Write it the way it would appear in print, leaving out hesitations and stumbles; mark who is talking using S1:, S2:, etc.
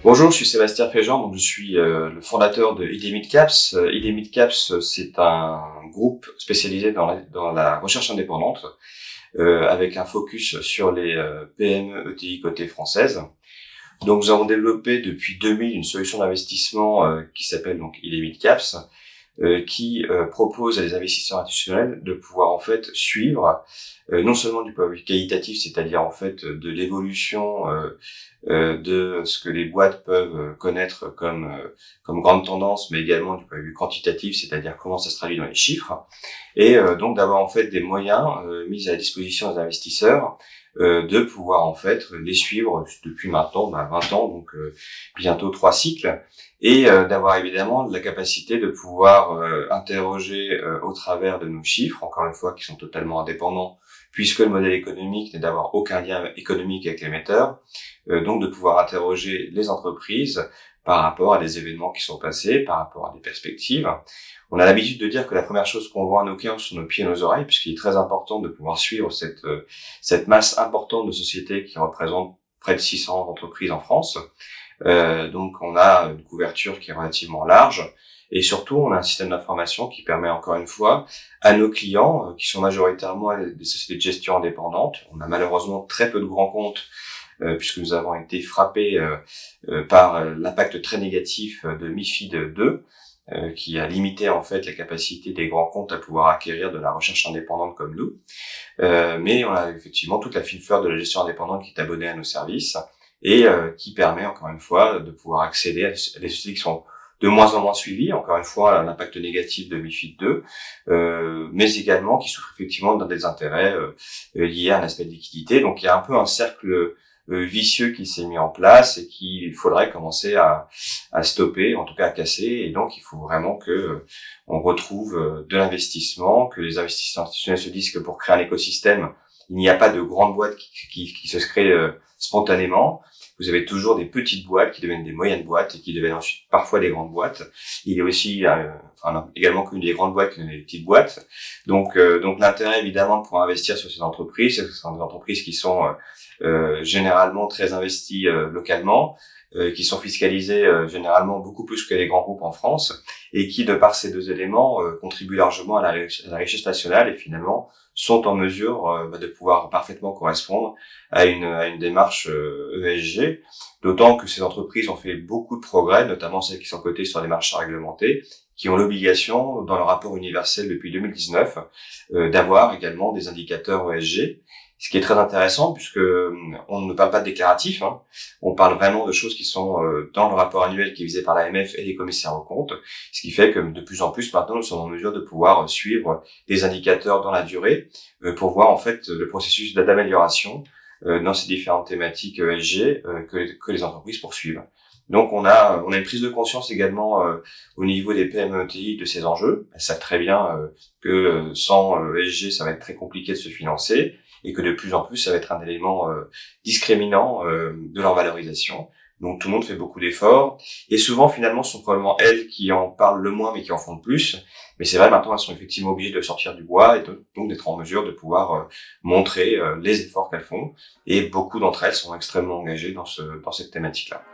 S1: Bonjour, je suis Sébastien Féjean, donc je suis le fondateur de ID Midcaps. ID Midcaps, c'est un groupe spécialisé dans la recherche indépendante, avec un focus sur les PME ETI côté française. Donc nous avons développé depuis 2000 une solution d'investissement qui s'appelle donc ID Midcaps, qui propose à des investisseurs institutionnels de pouvoir en fait suivre non seulement du point de vue qualitatif, c'est-à-dire en fait de l'évolution de ce que les boîtes peuvent connaître comme grande tendance, mais également du point de vue quantitatif, c'est-à-dire comment ça se traduit dans les chiffres, et donc d'avoir en fait des moyens mis à la disposition des investisseurs de pouvoir en fait les suivre depuis maintenant 20 ans, donc bientôt 3 cycles, et d'avoir évidemment la capacité de pouvoir interroger au travers de nos chiffres, encore une fois qui sont totalement indépendants, puisque le modèle économique n'est d'avoir aucun lien économique avec l'émetteur, donc de pouvoir interroger les entreprises par rapport à des événements qui sont passés, par rapport à des perspectives. On a l'habitude de dire que la première chose qu'on voit à nos clients sont nos pieds et nos oreilles, puisqu'il est très important de pouvoir suivre cette masse importante de sociétés qui représentent près de 600 entreprises en France. Donc on a une couverture qui est relativement large, et surtout on a un système d'information qui permet encore une fois à nos clients, qui sont majoritairement des sociétés de gestion indépendantes. On a malheureusement très peu de grands comptes, puisque nous avons été frappés par l'impact très négatif de MiFID II, qui a limité en fait la capacité des grands comptes à pouvoir acquérir de la recherche indépendante comme nous. Mais on a effectivement toute la fine fleur de la gestion indépendante qui est abonnée à nos services, et qui permet encore une fois de pouvoir accéder à des sociétés qui sont de moins en moins suivies, encore une fois à l'impact négatif de MiFID II, mais également qui souffrent effectivement d'un désintérêt lié à un aspect de liquidité. Donc il y a un peu un cercle vicieux qui s'est mis en place et qu'il faudrait commencer à stopper, en tout cas à casser. Et donc il faut vraiment que on retrouve de l'investissement, que les investisseurs institutionnels se disent que pour créer un écosystème, il n'y a pas de grandes boîtes qui se créent spontanément. Vous avez toujours des petites boîtes qui deviennent des moyennes boîtes et qui deviennent ensuite parfois des grandes boîtes. Il y a aussi également qu'une des grandes boîtes qui deviennent des petites boîtes. Donc l'intérêt évidemment de pouvoir investir sur ces entreprises, ce sont des entreprises qui sont généralement très investies localement, qui sont fiscalisées généralement beaucoup plus que les grands groupes en France, et qui, de par ces deux éléments, contribuent largement à la richesse nationale et finalement sont en mesure de pouvoir parfaitement correspondre à une démarche ESG, d'autant que ces entreprises ont fait beaucoup de progrès, notamment celles qui sont cotées sur des marchés réglementés, qui ont l'obligation, dans le rapport universel depuis 2019, d'avoir également des indicateurs ESG. Ce qui est très intéressant, puisque on ne parle pas de déclaratif, hein. On parle vraiment de choses qui sont dans le rapport annuel qui est visé par l'AMF et les commissaires aux comptes, ce qui fait que de plus en plus maintenant nous sommes en mesure de pouvoir suivre des indicateurs dans la durée pour voir en fait le processus d'amélioration dans ces différentes thématiques ESG que les entreprises poursuivent. Donc on a une prise de conscience également au niveau des PME ETI de ces enjeux. Elles savent très bien que sans ESG ça va être très compliqué de se financer, et que de plus en plus ça va être un élément discriminant de leur valorisation. Donc tout le monde fait beaucoup d'efforts, et souvent finalement ce sont probablement elles qui en parlent le moins mais qui en font le plus. Mais c'est vrai, maintenant elles sont effectivement obligées de sortir du bois et donc d'être en mesure de pouvoir montrer les efforts qu'elles font, et beaucoup d'entre elles sont extrêmement engagées dans cette thématique-là.